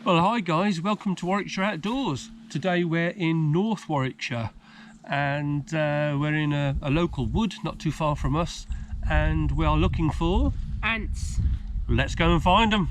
Well, hi guys, welcome to Warwickshire Outdoors. Today we're in North Warwickshire and we're in a local wood not too far from us, and we are looking for ants. Let's go and find them.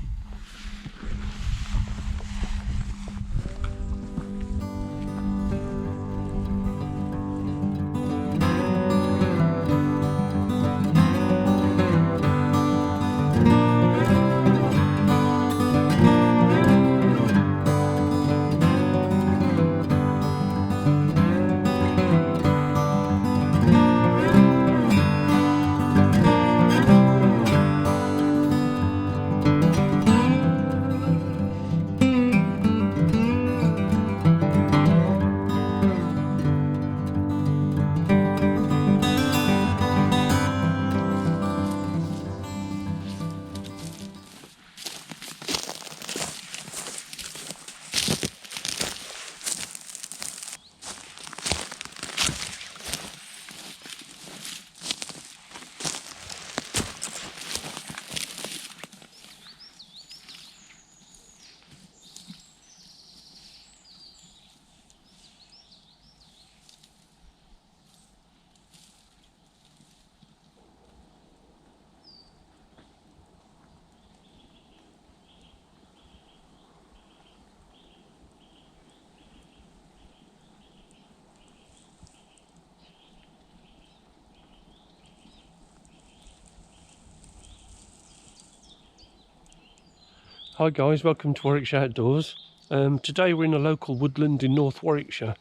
Hi guys, welcome to Warwickshire Outdoors. Today we're in a local woodland in North Warwickshire.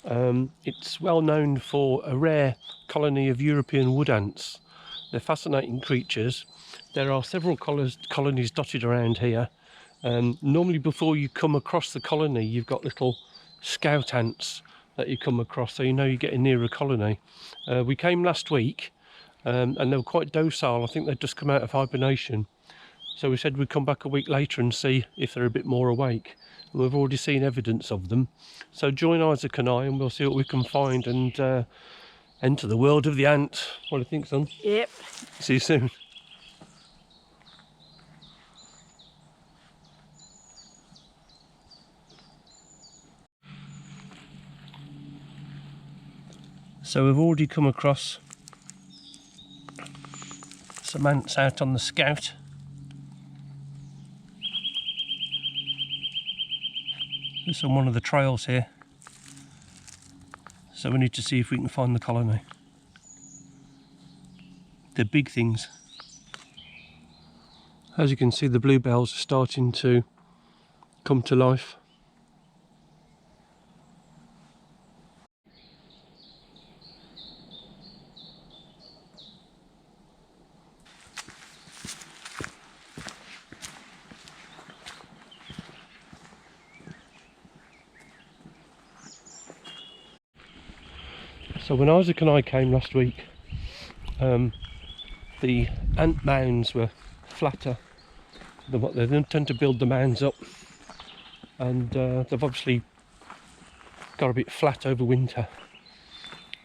It's well known for a rare colony of European wood ants. They're fascinating creatures. There are several colonies dotted around here. Normally before you come across the colony, you've got little scout ants that you come across, so you know you're getting near a colony. We came last week and they were quite docile. I think they'd just come out of hibernation. So we said we'd come back a week later and see if they're a bit more awake. And we've already seen evidence of them. So join Isaac and I and we'll see what we can find and enter the world of the ant. What do you think, son? Yep. See you soon. So we've already come across some ants out on the scout. It's on one of the trails here, so we need to see if we can find the colony. They're big things. As you can see, the bluebells are starting to come to life. So when Isaac and I came last week, the ant mounds were flatter than what they tend to build the mounds up, and they've obviously got a bit flat over winter,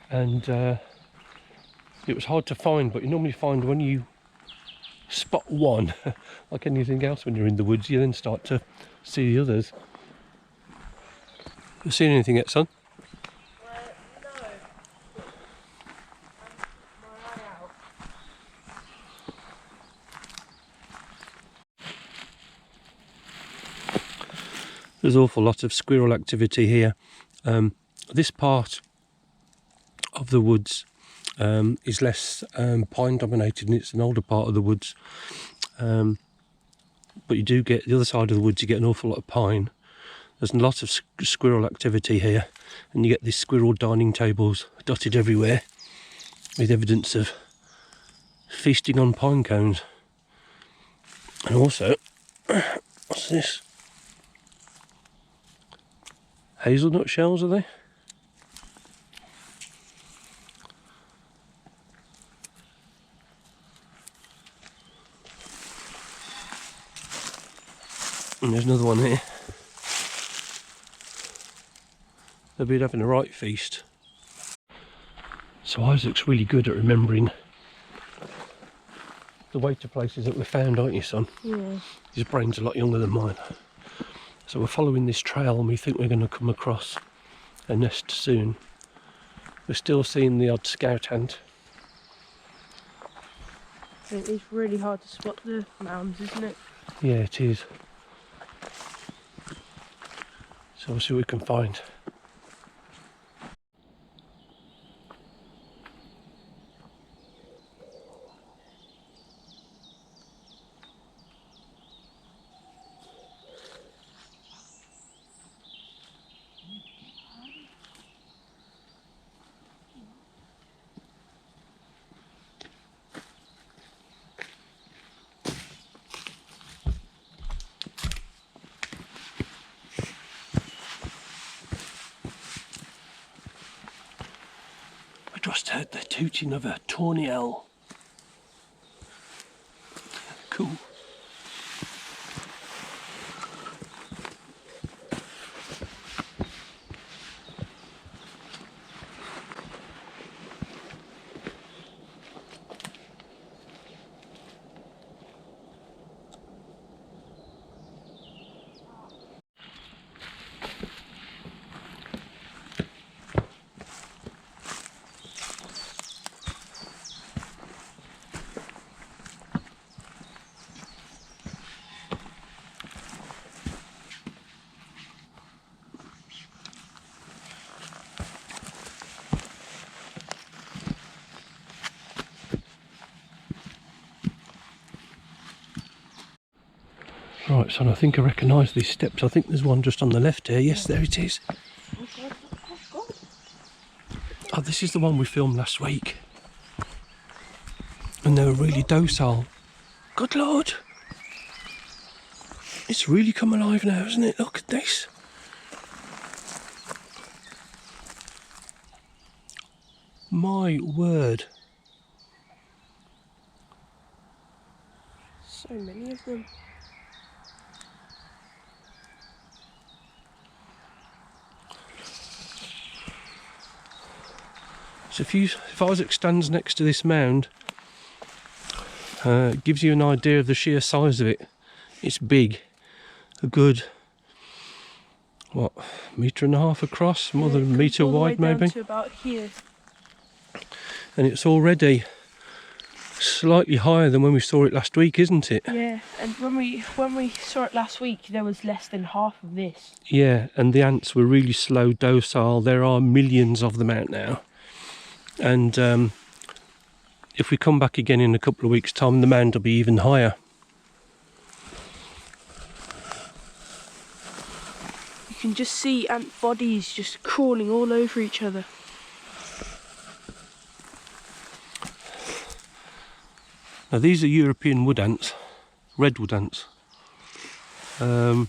and it was hard to find, but you normally find when you spot one, like anything else when you're in the woods, you then start to see the others. You seen anything yet, son? There's an awful lot of squirrel activity here. This part of the woods is less pine dominated, and it's an older part of the woods. But you do get the other side of the woods, you get an awful lot of pine. There's a lot of squirrel activity here, and you get these squirrel dining tables dotted everywhere with evidence of feasting on pine cones. And also, what's this? Hazelnut shells, are they? And there's another one here. They'll be having a right feast. So Isaac's really good at remembering the way to places that we found, aren't you, son? Yeah. His brain's a lot younger than mine. So we're following this trail and we think we're going to come across a nest soon. We're still seeing the odd scout ant. It is really hard to spot the mounds, isn't it? Yeah, it is. So we'll see what we can find. Just heard the tooting of a tawny owl. Cool. Right, son, I think I recognise these steps. I think there's one just on the left here. Yes, there it is. Oh, this is the one we filmed last week. And they were really docile. Good Lord! It's really come alive now, isn't it? Look at this. My word. So many of them. So if Isaac stands next to this mound, it gives you an idea of the sheer size of it. It's big. A good, what, metre and a half across? More than a metre wide maybe? Down to about here. And it's already slightly higher than when we saw it last week, isn't it? Yeah, and when we saw it last week, there was less than half of this. Yeah, and the ants were really slow, docile. There are millions of them out now. And if we come back again in a couple of weeks' time, the mound will be even higher. You can just see ant bodies just crawling all over each other. Now these are European wood ants, redwood ants. There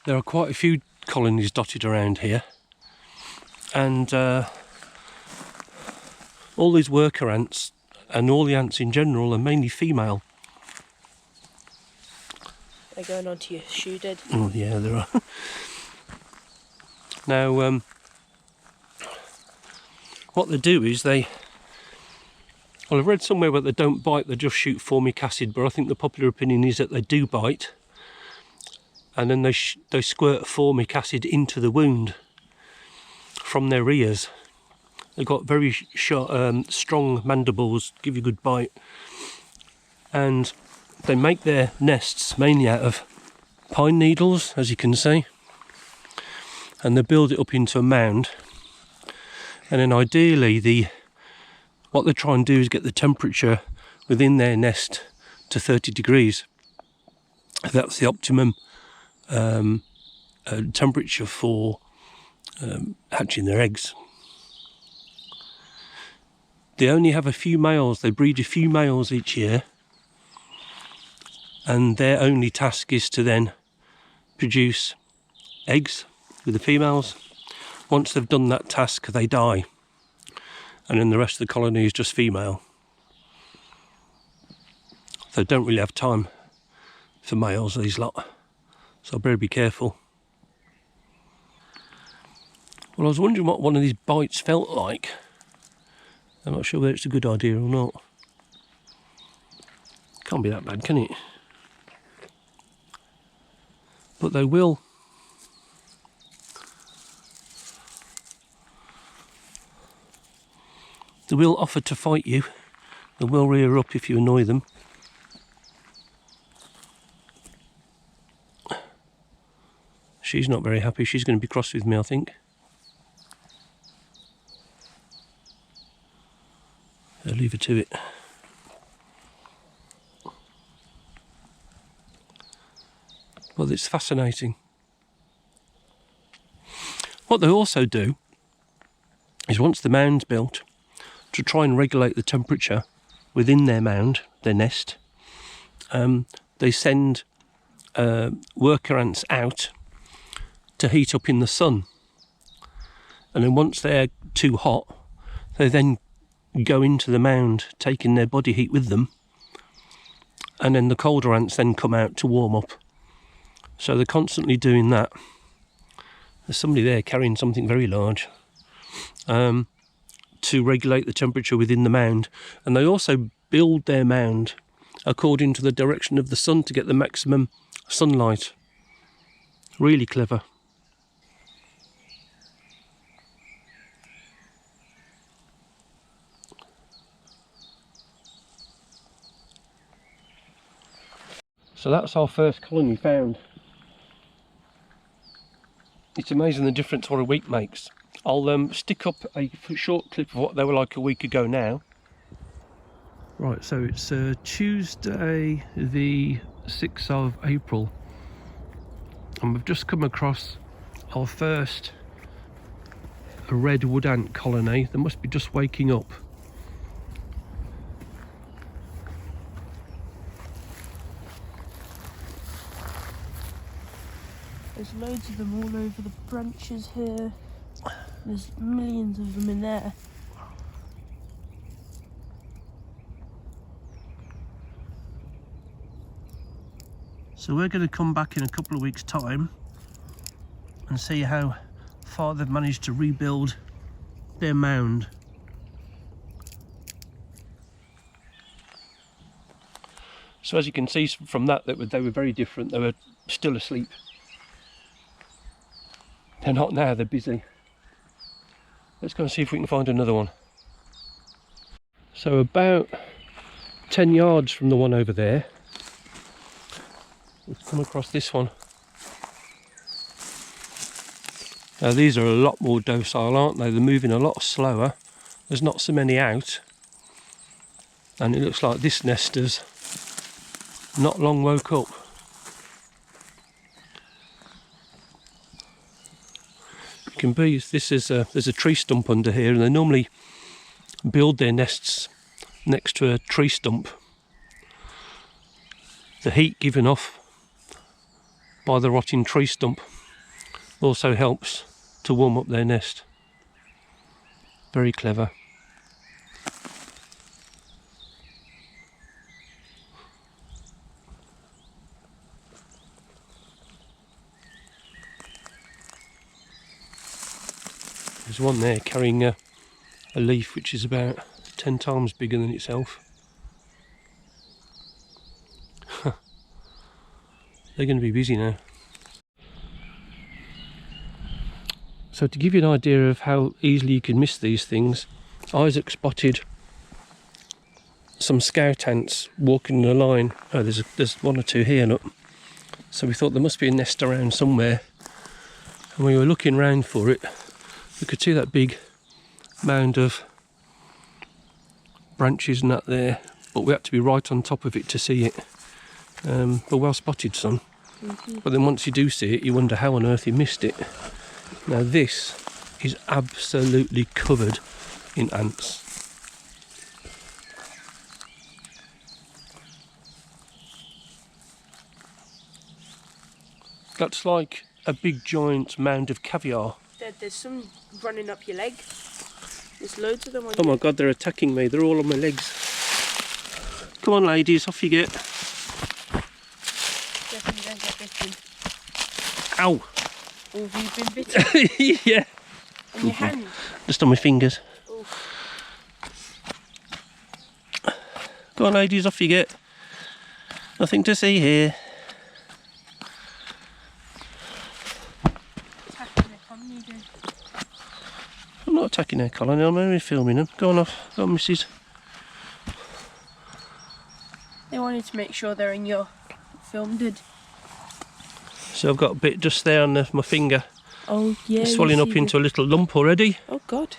are quite a few colonies dotted around here, and all these worker ants and all the ants in general are mainly female. They're going onto your shoe, Dad. Oh yeah, there are. Now, what they do is well, I've read somewhere where they don't bite, they just shoot formic acid, but I think the popular opinion is that they do bite, and then they squirt formic acid into the wound from their ears. They've got very strong mandibles, give you a good bite, and they make their nests mainly out of pine needles, as you can see, and they build it up into a mound, and then ideally what they try and do is get the temperature within their nest to 30 degrees. That's the optimum temperature for hatching their eggs. They only have a few males, they breed a few males each year, and their only task is to then produce eggs with the females. Once they've done that task, they die, and then the rest of the colony is just female. So they don't really have time for males, these lot, so I better be careful. Well, I was wondering what one of these bites felt like. I'm not sure whether it's a good idea or not. Can't be that bad, can it? but they will offer to fight you. They will rear up if you annoy them. She's not very happy. She's going to be cross with me, I think. I'll leave her to it. Well, it's fascinating. What they also do is, once the mound's built, to try and regulate the temperature within their mound, their nest, they send worker ants out to heat up in the sun. And then once they're too hot, they then go into the mound, taking their body heat with them, and then the colder ants then come out to warm up. So they're constantly doing that. There's somebody there carrying something very large, to regulate the temperature within the mound. And they also build their mound according to the direction of the sun to get the maximum sunlight. Really clever. So that's our first colony found. It's amazing the difference what a week makes. I'll stick up a short clip of what they were like a week ago now. Right, so it's Tuesday the 6th of April, and we've just come across our first red wood ant colony. They must be just waking up. There's loads of them all over the branches here. There's millions of them in there. So we're going to come back in a couple of weeks' time and see how far they've managed to rebuild their mound. So as you can see from that, they were very different. They were still asleep. They're not now, they're busy. Let's go and see if we can find another one. So about 10 yards from the one over there, we've come across this one. Now these are a lot more docile, aren't they? They're moving a lot slower. There's not so many out. And it looks like this nest has not long woke up. You can be, there's a tree stump under here, and they normally build their nests next to a tree stump. The heat given off by the rotting tree stump also helps to warm up their nest. Very clever. There's one there carrying a leaf which is about 10 times bigger than itself. They're going to be busy now. So to give you an idea of how easily you can miss these things, Isaac spotted some scout ants walking in a line. Oh, there's one or two here, look. So we thought there must be a nest around somewhere. And we were looking round for it. We could see that big mound of branches and that there, but we had to be right on top of it to see it. But well spotted, son. But then once you do see it, you wonder how on earth you missed it. Now this is absolutely covered in ants. That's like a big giant mound of caviar. There's some running up your leg. There's loads of them on Oh my god, they're attacking me. They're all on my legs. Come on ladies, off you get. Definitely don't get bitten. Ow! Oh, have you been bitten? Yeah. On your hand? Just on my fingers. Oh. Go on ladies, off you get. Nothing to see here. I'm not attacking their colony, I'm only filming them. Go on off, go on missus. They wanted to make sure they're in your film, did. So I've got a bit just there on my finger. Oh yeah. It's swelling up into a little lump already. Oh god.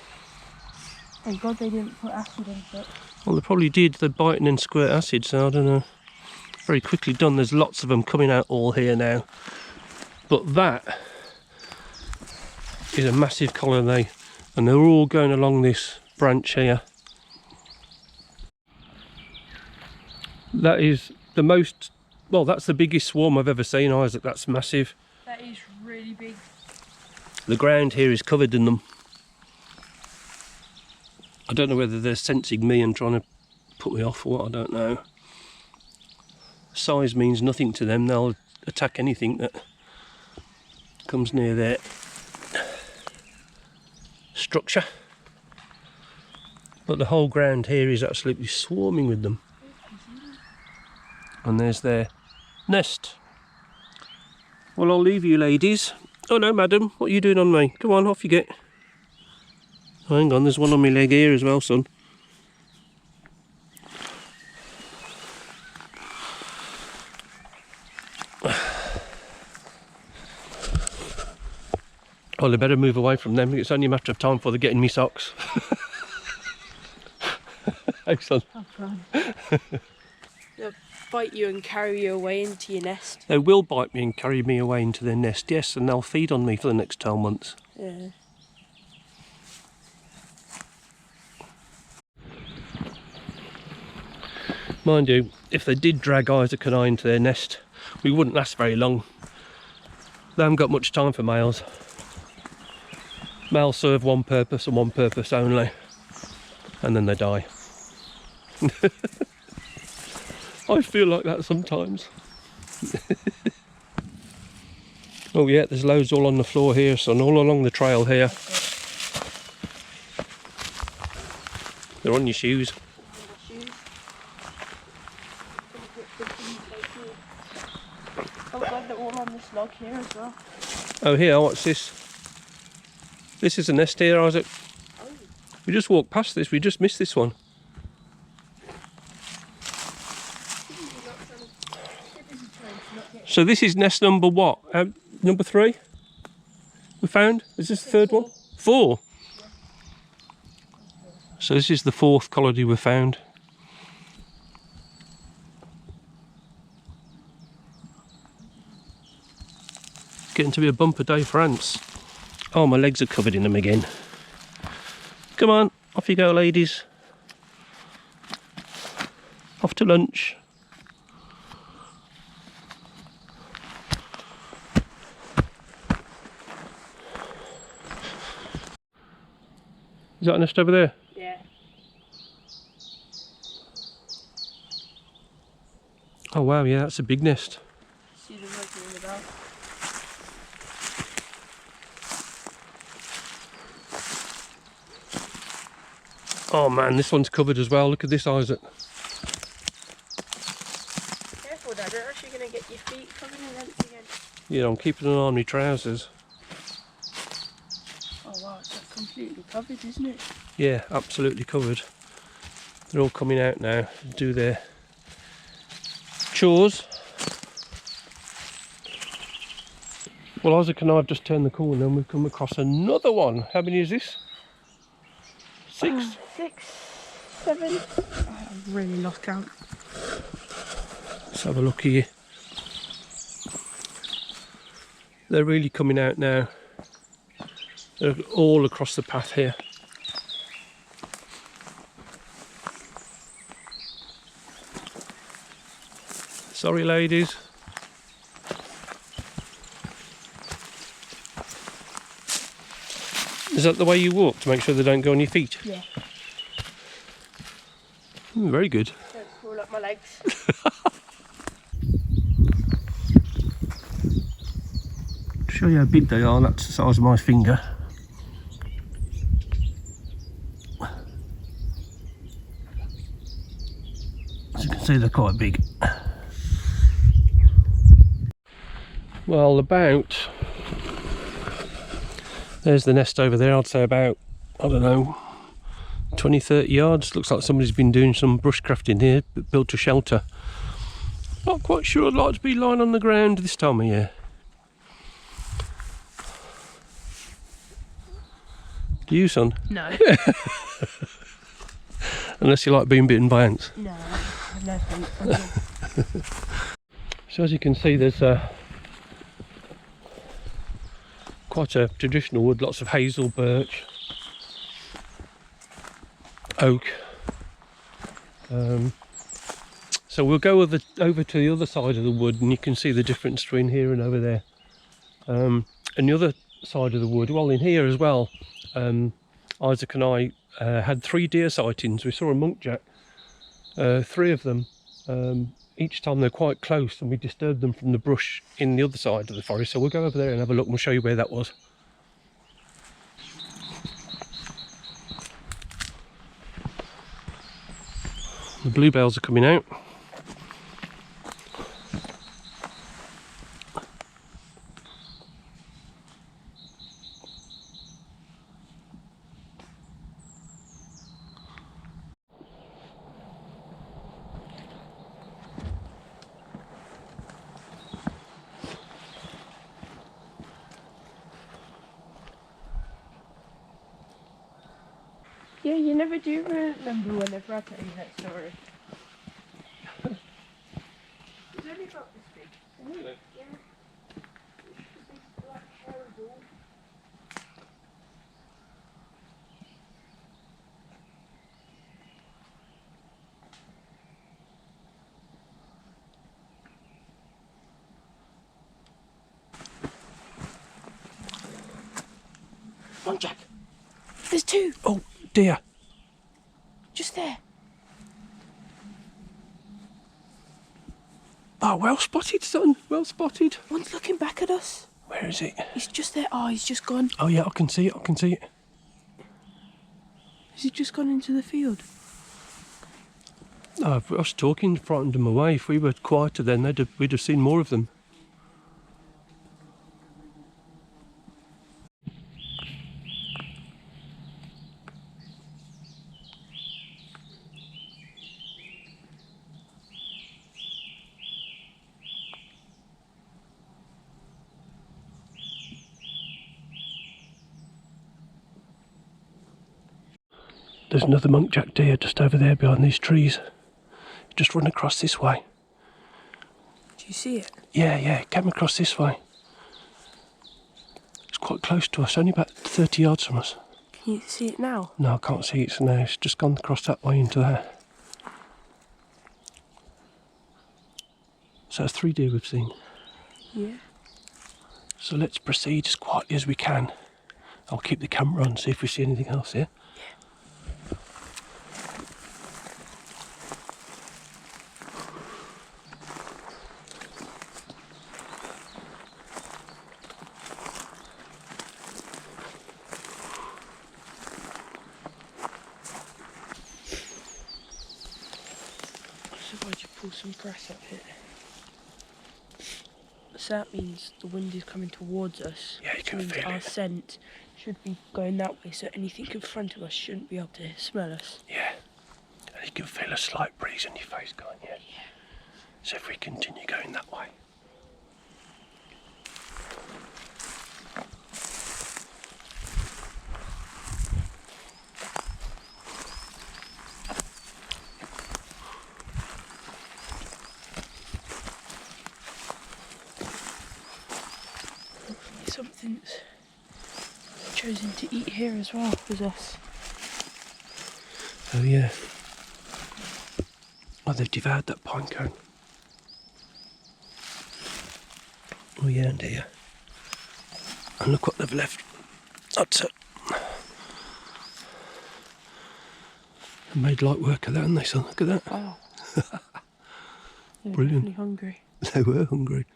Thank god they didn't put acid into it. Well, they probably did. They're biting and squirt acid, so I don't know. Very quickly done. There's lots of them coming out all here now. But that is a massive colony, and they're all going along this branch here. That is the most, well, that's the biggest swarm I've ever seen, Isaac. That's massive. That is really big. The ground here is covered in them. I don't know whether they're sensing me and trying to put me off or what, I don't know. Size means nothing to them. They'll attack anything that comes near their structure. But the whole ground here is absolutely swarming with them. And there's their nest. Well, I'll leave you ladies. Oh no, madam, what are you doing on me? Come on, off you get. Oh, hang on, there's one on my leg here as well, son. Well, I better move away from them. It's only a matter of time before they're getting me socks. Hey, son. Oh god. They'll bite you and carry you away into your nest. They will bite me and carry me away into their nest, yes, and they'll feed on me for the next 12 months. Yeah. Mind you, if they did drag Isaac and I into their nest, we wouldn't last very long. They haven't got much time for males. Males serve one purpose and one purpose only, and then they die. I feel like that sometimes. Oh yeah, there's loads all on the floor here, son, all along the trail here. They're on your shoes. Oh god, they're all on this log here as well. Oh here, what's this? This is a nest here, Isaac. Oh. We just walked past this, we just missed this one. So this is nest number what? Number 3? We found? Is this the third one? 4? So this is the 4th colony we found. It's getting to be a bumper day for ants. Oh, my legs are covered in them again. Come on, off you go, ladies. Off to lunch. Is that a nest over there? Yeah. Oh wow, yeah, that's a big nest. See the working in the back. Oh man, this one's covered as well. Look at this, Isaac. Careful, Dad, you're actually going to get your feet covered in ants again. Yeah, I'm keeping an eye on my trousers. Oh wow, it's like completely covered, isn't it? Yeah, absolutely covered. They're all coming out now to do their chores. Well, Isaac and I have just turned the corner and we've come across another one. How many is this? 6? 6, 7. Oh, I've really lost count. Let's have a look here. They're really coming out now. They're all across the path here. Sorry, ladies. Is that the way you walk to make sure they don't go on your feet? Yeah. Very good. Don't pull up my legs. To show you how big they are, that's the size of my finger. As you can see, they're quite big. Well, about There's the nest over there. I'd say about, I don't know, 20-30 yards. Looks like somebody's been doing some bushcrafting here, built a shelter. Not quite sure I'd like to be lying on the ground this time of year. Do you, son? No. Unless you like being bitten by ants. No, no thanks. So as you can see, there's quite a traditional wood, lots of hazel, birch, oak. So we'll go over to the other side of the wood, and you can see the difference between here and over there. And the other side of the wood, well, in here as well, Isaac and I had 3 deer sightings. We saw a muntjac, 3 of them. Each time they're quite close, and we disturbed them from the brush in the other side of the forest. So we'll go over there and have a look, and we'll show you where that was. The bluebells are coming out. Yeah, you never do remember whenever I tell you that story. It's only about this big. Really? Yeah. It's a big black hairy ball. Muntjac! There's 2. Oh dear! Just there. Oh, well spotted, son. Well spotted. One's looking back at us. Where is it? He's just there. Oh, he's just gone. Oh yeah, I can see it. I can see it. Has he just gone into the field? Oh, if us talking frightened them away. If we were quieter, then we'd have seen more of them. There's another muntjac deer just over there behind these trees. Just run across this way. Do you see it? Yeah, it came across this way. It's quite close to us, only about 30 yards from us. Can you see it now? No, I can't see it, so no, it's just gone across that way into there. So that's 3 deer we've seen. Yeah. So let's proceed as quietly as we can. I'll keep the camera on, see if we see anything else here. So why'd you pull some grass up here? So that means the wind is coming towards us. Yeah, you which can means feel our it. scent should be going that way, so anything in front of us shouldn't be able to smell us. Yeah, and you can feel a slight breeze on your face, can't you? Yeah. So if we continue going that way. Something's chosen to eat here as well as us. Oh yeah. Oh, they've devoured that pine cone. Oh yeah, and here. And look what they've left. That's it. They made light work of that, haven't they, son? Look at that. Wow. They're Brilliant. definitely hungry. They were hungry.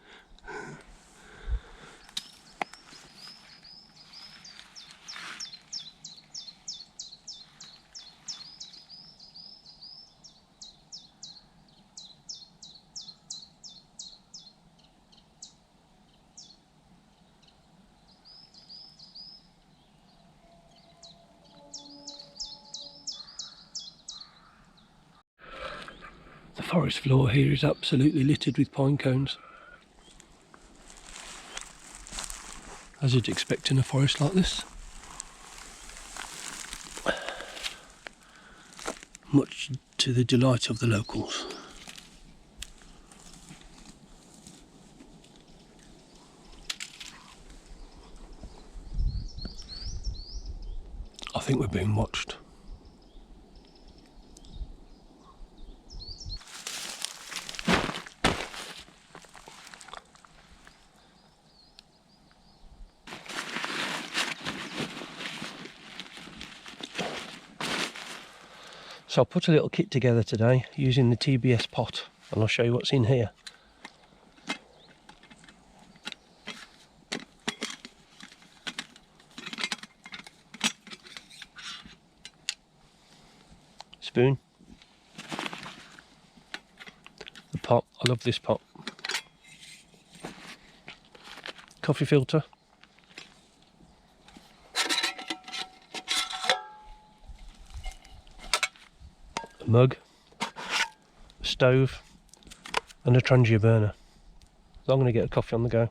forest floor here is absolutely littered with pine cones, as you'd expect in a forest like this. Much to the delight of the locals. I think we're being watched. So I put a little kit together today using the TBS pot, and I'll show you what's in here. Spoon. The pot, I love this pot. Coffee filter. A mug. A stove. And a Trangia burner. So I'm going to get a coffee on the go.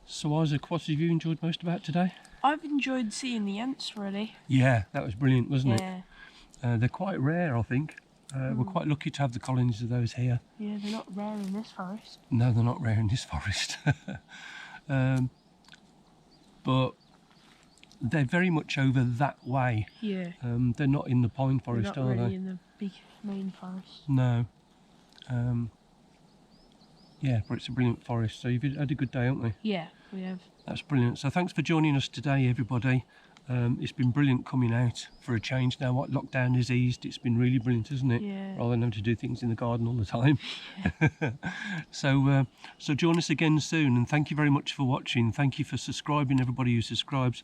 So Isaac, what have you enjoyed most about today? I've enjoyed seeing the ants really. Yeah, that was brilliant, wasn't Yeah. it? They're quite rare, I think. We're quite lucky to have the colonies of those here. Yeah, they're not rare in this forest. No, they're not rare in this forest. But they're very much over that way. Yeah. They're not in the pine They're forest, not are really they? in the big main forest. No. Yeah, but it's a brilliant forest. So you've had a good day, haven't we? Yeah, we have. That's brilliant. So thanks for joining us today, everybody. It's been brilliant coming out for a change now. What lockdown has eased, it's been really brilliant, isn't it? Yeah. Rather than having to do things in the garden all the time. So join us again soon, and thank you very much for watching. Thank you for subscribing, everybody who subscribes.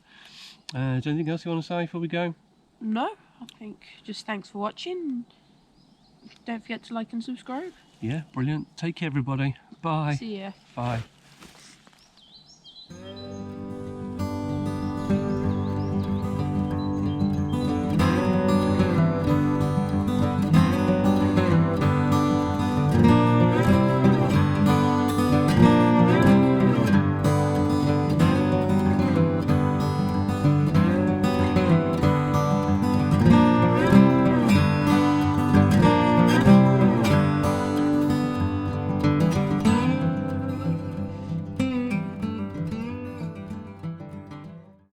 Is there anything else you want to say before we go? No, I think just thanks for watching. Don't forget to like and subscribe. Yeah, brilliant. Take care, everybody. Bye. See ya. Bye.